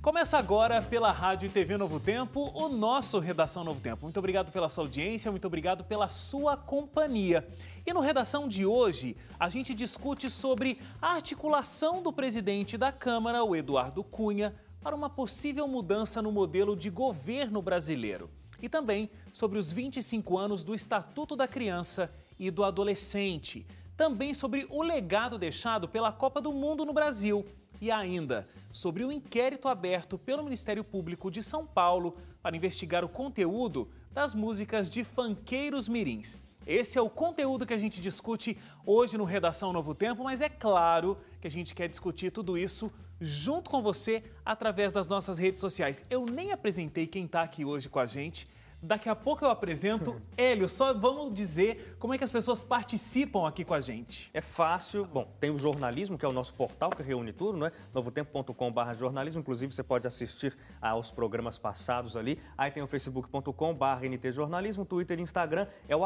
Começa agora pela Rádio e TV Novo Tempo, o nosso Redação Novo Tempo. Muito obrigado pela sua audiência, muito obrigado pela sua companhia. E no Redação de hoje, a gente discute sobre a articulação do presidente da Câmara, o Eduardo Cunha, para uma possível mudança no modelo de governo brasileiro. E também sobre os 25 anos do Estatuto da Criança e do Adolescente. Também sobre o legado deixado pela Copa do Mundo no Brasil. E ainda sobre o inquérito aberto pelo Ministério Público de São Paulo para investigar o conteúdo das músicas de funkeiros mirins. Esse é o conteúdo que a gente discute hoje no Redação Novo Tempo, mas é claro que a gente quer discutir tudo isso junto com você através das nossas redes sociais. Eu nem apresentei quem está aqui hoje com a gente. Daqui a pouco eu apresento. Hélio, só vamos dizer como é que as pessoas participam aqui com a gente. É fácil. Bom, tem o jornalismo, que é o nosso portal que reúne tudo, não é? novotempo.com/jornalismo. Inclusive, você pode assistir aos programas passados ali. Aí tem o facebook.com/ntjornalismo, Twitter e Instagram. É o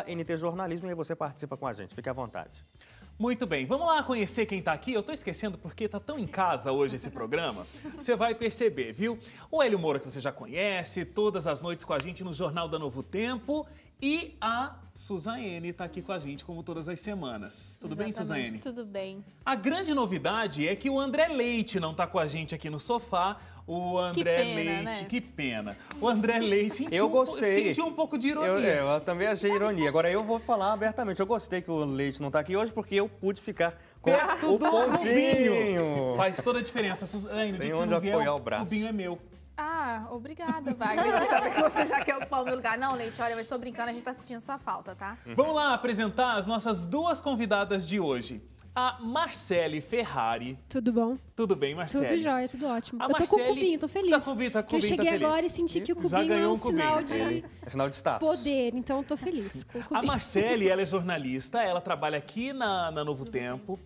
@ntjornalismo e aí você participa com a gente. Fique à vontade. Muito bem, vamos lá conhecer quem está aqui. Eu estou esquecendo porque está tão em casa hoje esse programa. Você vai perceber, viu? O Hélio Moura, que você já conhece, todas as noites com a gente no Jornal da Novo Tempo. E a Suzane está aqui com a gente, como todas as semanas. Tudo bem, Suzane? Tudo bem. A grande novidade é que o André Leite não está com a gente aqui no sofá. O André Leite, né? Que pena. O André Leite sentiu um pouco de ironia. Eu também achei ironia. Agora eu vou falar abertamente. Eu gostei que o Leite não está aqui hoje porque eu pude ficar com o Pontinho. Faz toda a diferença. Suzane, tem onde apoiar o braço. O Binho é meu. Ah, obrigada, Wagner. Sabe que você já quer ocupar o meu lugar. Não, Leite, olha, mas estou brincando, a gente está sentindo sua falta, tá? Vamos lá apresentar as nossas duas convidadas de hoje. A Marcele Ferrari. Tudo bom? Tudo bem, Marcele? Tudo jóia, tudo ótimo. Eu tô com o cubinho, tô feliz. Tá com eu cheguei agora e senti que o cubinho é um sinal de... É sinal de status. Poder, então eu tô feliz com o cubinho. A Marcele, ela é jornalista, ela trabalha aqui na Novo Tempo.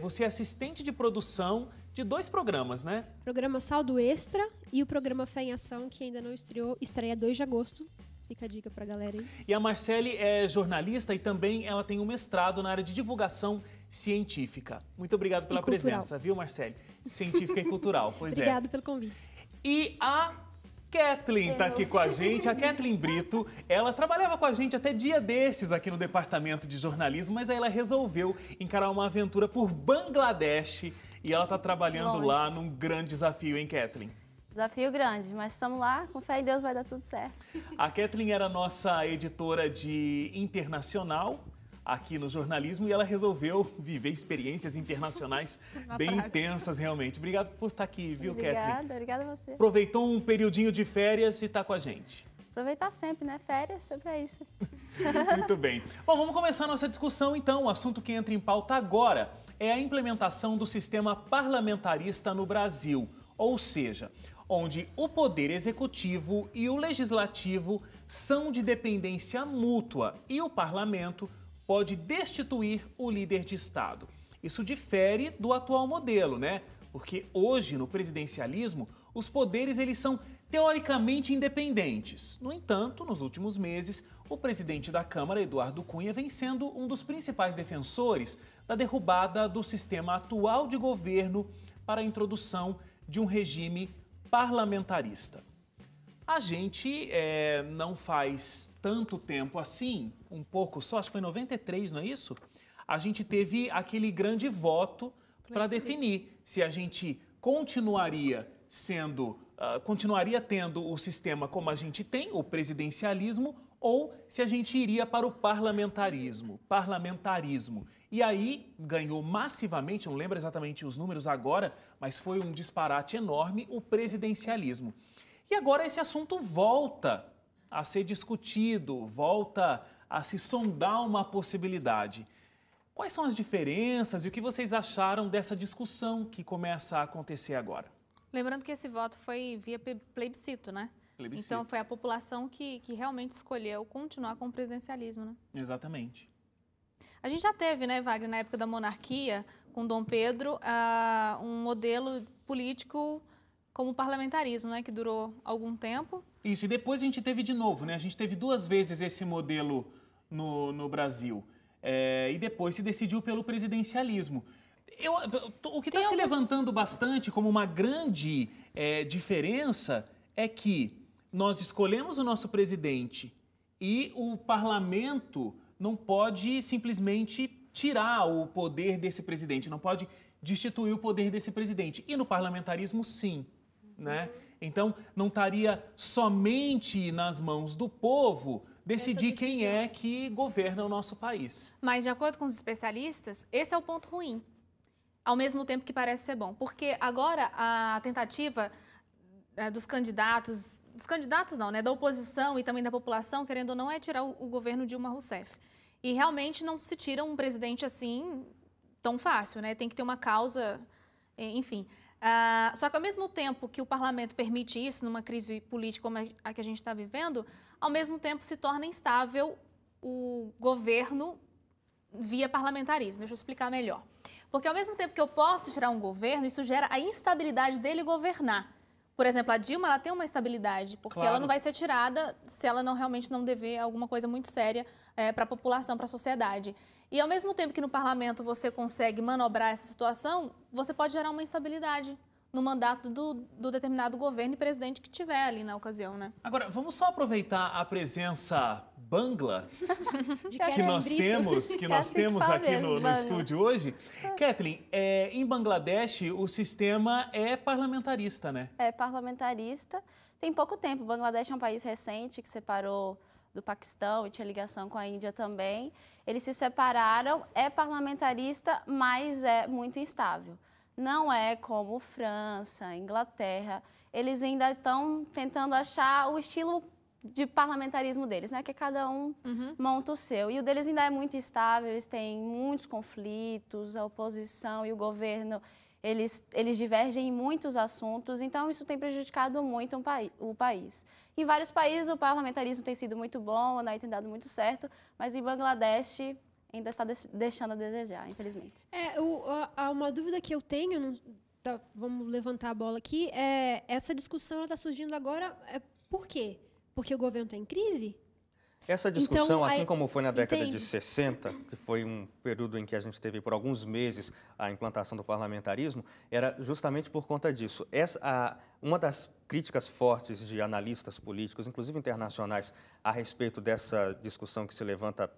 Você é assistente de produção de dois programas, né? O programa Saldo Extra e o programa Fé em Ação, que ainda não estreou, estreia 2 de agosto. Fica a dica pra galera aí. E a Marcele é jornalista e também ela tem um mestrado na área de divulgação científica. Muito obrigado pela presença, viu, Marcele? Científica e cultural, pois Obrigado pelo convite. E a Kathleen está aqui com a gente. A Kathleen Brito, ela trabalhava com a gente até dia desses aqui no departamento de jornalismo, mas aí ela resolveu encarar uma aventura por Bangladesh e ela está trabalhando lá num grande desafio, hein, Kathleen? Desafio grande, mas estamos lá, com fé em Deus vai dar tudo certo. A Kathleen era nossa editora de internacional aqui no jornalismo e ela resolveu viver experiências internacionais bem intensas, realmente. Obrigado por estar aqui, viu, Kathleen? Obrigada a você. Aproveitou um periodinho de férias e está com a gente. Aproveitar sempre, né? Férias, sempre é isso. Muito bem. Bom, vamos começar a nossa discussão, então. O assunto que entra em pauta agora é a implementação do sistema parlamentarista no Brasil, ou seja, onde o poder executivo e o legislativo são de dependência mútua e o parlamento pode destituir o líder de Estado. Isso difere do atual modelo, né? Porque hoje, no presidencialismo, os poderes eles são teoricamente independentes. No entanto, nos últimos meses, o presidente da Câmara, Eduardo Cunha, vem sendo um dos principais defensores da derrubada do sistema atual de governo para a introdução de um regime parlamentarista. A gente não faz tanto tempo assim, um pouco só, acho que foi em 93, não é isso? A gente teve aquele grande voto para definir se a gente continuaria tendo o sistema como a gente tem, o presidencialismo, ou se a gente iria para o parlamentarismo. E aí ganhou massivamente, não lembro exatamente os números agora, mas foi um disparate enorme, o presidencialismo. E agora esse assunto volta a ser discutido, volta a se sondar uma possibilidade. Quais são as diferenças e o que vocês acharam dessa discussão que começa a acontecer agora? Lembrando que esse voto foi via plebiscito, né? Plebiscito. Então foi a população que realmente escolheu continuar com o presidencialismo, né? Exatamente. A gente já teve, né, Wagner, na época da monarquia, com Dom Pedro, um modelo político como o parlamentarismo, né, que durou algum tempo. Isso, e depois a gente teve de novo, né? A gente teve 2 vezes esse modelo no Brasil. E depois se decidiu pelo presidencialismo. O que está se levantando bastante como uma grande diferença é que nós escolhemos o nosso presidente e o parlamento não pode simplesmente tirar o poder desse presidente, não pode destituir o poder desse presidente. E no parlamentarismo, sim, né? Então, não estaria somente nas mãos do povo decidir quem é que governa o nosso país. Mas, de acordo com os especialistas, esse é o ponto ruim, ao mesmo tempo que parece ser bom. Porque agora a tentativa dos candidatos não, né, da oposição e também da população, querendo ou não, é tirar o governo Dilma Rousseff. E realmente não se tira um presidente assim tão fácil, né? Tem que ter uma causa, enfim. Só que ao mesmo tempo que o parlamento permite isso, numa crise política como a que a gente está vivendo, ao mesmo tempo se torna instável o governo via parlamentarismo. Deixa eu explicar melhor. Porque ao mesmo tempo que eu posso tirar um governo, isso gera a instabilidade dele governar. Por exemplo, a Dilma, ela tem uma estabilidade, porque ela não vai ser tirada se ela realmente não dever alguma coisa muito séria para a população, para a sociedade. E ao mesmo tempo que no parlamento você consegue manobrar essa situação, você pode gerar uma instabilidade no mandato do determinado governo e presidente que tiver ali na ocasião, né? Agora, vamos só aproveitar a presença bangla que nós temos aqui no estúdio hoje. Kathleen, em Bangladesh o sistema é parlamentarista, né? É parlamentarista. Tem pouco tempo. Bangladesh é um país recente que separou do Paquistão e tinha ligação com a Índia também. Eles se separaram, é parlamentarista, mas é muito instável. Não é como França, Inglaterra. Eles ainda estão tentando achar o estilo de parlamentarismo deles, né? Que cada um monta o seu. E o deles ainda é muito instável, eles têm muitos conflitos, a oposição e o governo, eles divergem em muitos assuntos, então isso tem prejudicado muito o país. Em vários países o parlamentarismo tem sido muito bom, né, tem dado muito certo, mas em Bangladesh ainda está deixando a desejar, infelizmente. Há uma dúvida que eu tenho, vamos levantar a bola aqui, essa discussão está surgindo agora, por quê? Porque o governo está em crise? Essa discussão, então, assim como foi na década entende? de 60, que foi um período em que a gente teve por alguns meses a implantação do parlamentarismo, era justamente por conta disso. Uma das críticas fortes de analistas políticos, inclusive internacionais, a respeito dessa discussão que se levanta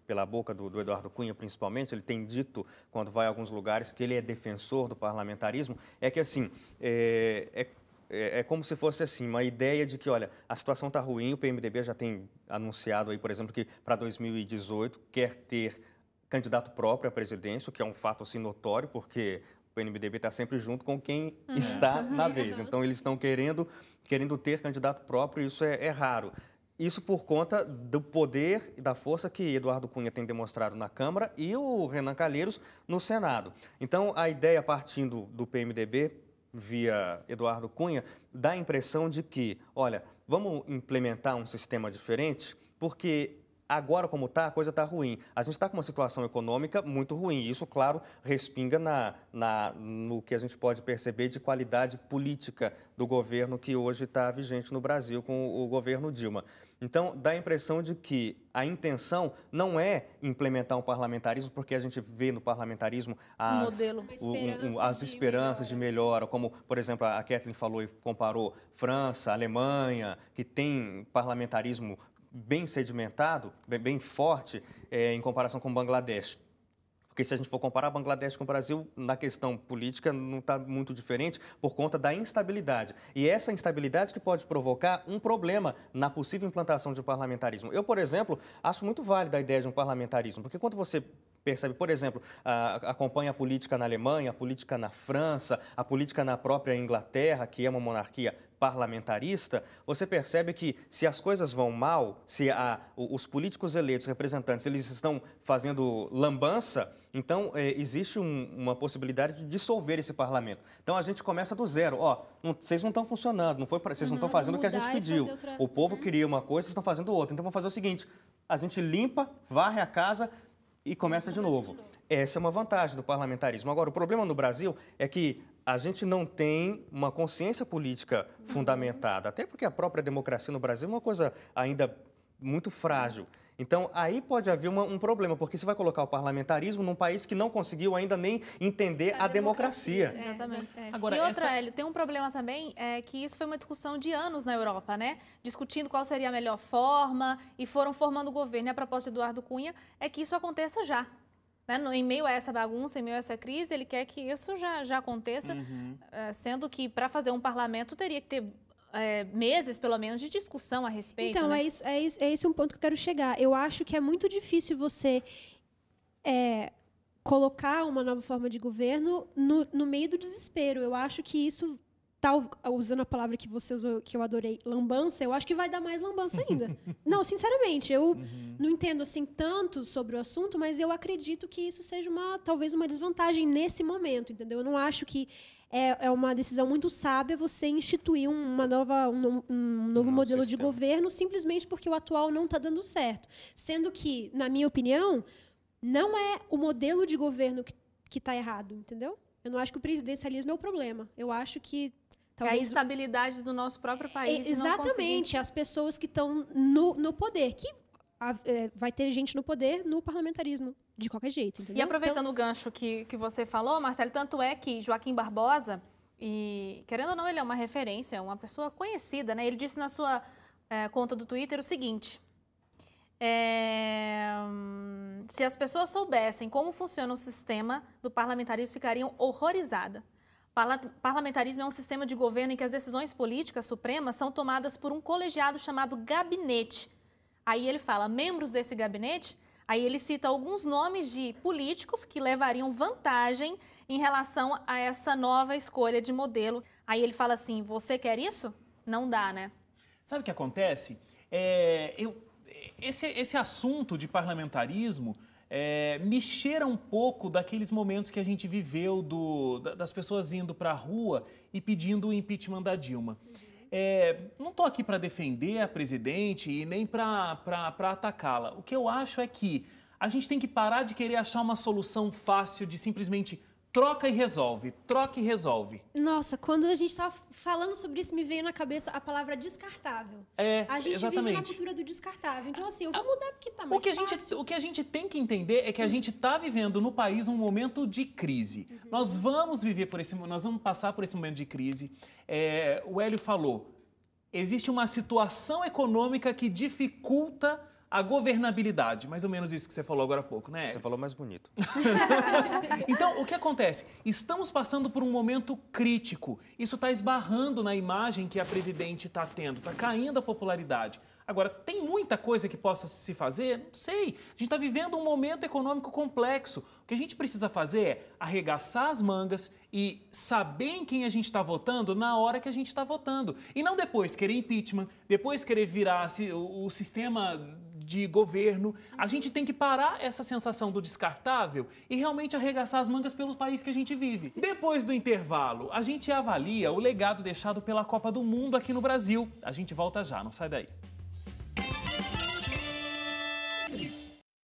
pela boca do Eduardo Cunha, principalmente, ele tem dito, quando vai a alguns lugares, que ele é defensor do parlamentarismo, é que, assim, é como se fosse assim, uma ideia de que, olha, a situação está ruim, o PMDB já tem anunciado aí, por exemplo, que para 2018 quer ter candidato próprio à presidência, o que é um fato assim notório, porque o PMDB está sempre junto com quem está na vez. Então, eles estão querendo ter candidato próprio, e isso é raro. Isso por conta do poder e da força que Eduardo Cunha tem demonstrado na Câmara e o Renan Calheiros no Senado. Então, a ideia partindo do PMDB, via Eduardo Cunha, dá a impressão de que, olha, vamos implementar um sistema diferente, porque agora, como está, a coisa está ruim. A gente está com uma situação econômica muito ruim. Isso, claro, respinga no que a gente pode perceber de qualidade política do governo que hoje está vigente no Brasil com o governo Dilma. Então, dá a impressão de que a intenção não é implementar um parlamentarismo, porque a gente vê no parlamentarismo as esperanças de melhora, como, por exemplo, a Kathleen falou e comparou França, Alemanha, que tem parlamentarismo bem sedimentado, bem forte, em comparação com Bangladesh. Porque se a gente for comparar Bangladesh com o Brasil, na questão política não está muito diferente por conta da instabilidade. E essa instabilidade que pode provocar um problema na possível implantação de um parlamentarismo. Eu, por exemplo, acho muito válida a ideia de um parlamentarismo, porque quando você percebe, por exemplo, acompanha a política na Alemanha, a política na França, a política na própria Inglaterra, que é uma monarquia parlamentarista, você percebe que se as coisas vão mal, se os políticos eleitos, representantes, eles estão fazendo lambança, então existe uma possibilidade de dissolver esse parlamento. Então a gente começa do zero. Vocês não estão funcionando, vocês não estão fazendo o que a gente pediu. O povo queria uma coisa, vocês estão fazendo outra. Então vamos fazer o seguinte, a gente limpa, varre a casa e começa de novo. Essa é uma vantagem do parlamentarismo. Agora, o problema no Brasil é que a gente não tem uma consciência política fundamentada, até porque a própria democracia no Brasil é uma coisa ainda muito frágil. Então, aí pode haver um problema, porque você vai colocar o parlamentarismo num país que não conseguiu ainda nem entender a democracia. Exatamente. Agora, E outra, Hélio, tem um problema também, que isso foi uma discussão de anos na Europa, né? Discutindo qual seria a melhor forma e foram formando o governo. E a proposta de Eduardo Cunha é que isso aconteça já. Né? Em meio a essa bagunça, em meio a essa crise, ele quer que isso já aconteça, sendo que para fazer um parlamento teria que ter meses, pelo menos, de discussão a respeito. Então, né? é esse um ponto que eu quero chegar. Eu acho que é muito difícil você colocar uma nova forma de governo no meio do desespero. Eu acho que isso, usando a palavra que você usou, que eu adorei, lambança, eu acho que vai dar mais lambança ainda. Não, sinceramente, eu não entendo assim tanto sobre o assunto, mas eu acredito que isso seja talvez uma desvantagem nesse momento, entendeu? Eu não acho que é uma decisão muito sábia você instituir um novo modelo de governo simplesmente porque o atual não está dando certo. Sendo que, na minha opinião, não é o modelo de governo que está errado, entendeu? Eu não acho que o presidencialismo é o problema. Eu acho que talvez... É a instabilidade do nosso próprio país. Exatamente, as pessoas que estão no poder, que vai ter gente no poder no parlamentarismo, de qualquer jeito, entendeu? E aproveitando o gancho que você falou, Marcelo, tanto é que Joaquim Barbosa, e querendo ou não, ele é uma referência, uma pessoa conhecida, né? Ele disse na sua conta do Twitter o seguinte: se as pessoas soubessem como funciona o sistema do parlamentarismo, ficariam horrorizadas. Parlamentarismo é um sistema de governo em que as decisões políticas supremas são tomadas por um colegiado chamado gabinete. Aí ele fala, membros desse gabinete, aí ele cita alguns nomes de políticos que levariam vantagem em relação a essa nova escolha de modelo. Aí ele fala assim, você quer isso? Não dá, né? Sabe o que acontece? Esse assunto de parlamentarismo me cheira um pouco daqueles momentos que a gente viveu das pessoas indo para a rua e pedindo o impeachment da Dilma. Não estou aqui para defender a presidente e nem para atacá-la. O que eu acho é que a gente tem que parar de querer achar uma solução fácil de simplesmente troca e resolve, troca e resolve. Nossa, quando a gente estava falando sobre isso, me veio na cabeça a palavra descartável. A gente vive na cultura do descartável. Então, assim, eu vou mudar porque está mais fácil. O que a gente tem que entender é que a gente está vivendo no país um momento de crise. Nós vamos passar por esse momento de crise. O Hélio falou, existe uma situação econômica que dificulta a governabilidade, mais ou menos isso que você falou agora há pouco, né? Você falou mais bonito. Então, o que acontece? Estamos passando por um momento crítico. Isso está esbarrando na imagem que a presidente está tendo, está caindo a popularidade. Agora, tem muita coisa que possa se fazer? Não sei. A gente está vivendo um momento econômico complexo. O que a gente precisa fazer é arregaçar as mangas e saber em quem a gente está votando na hora que a gente está votando. E não depois querer impeachment, depois querer virar o sistema de governo. A gente tem que parar essa sensação do descartável e realmente arregaçar as mangas pelo país que a gente vive. Depois do intervalo, a gente avalia o legado deixado pela Copa do Mundo aqui no Brasil. A gente volta já, não sai daí.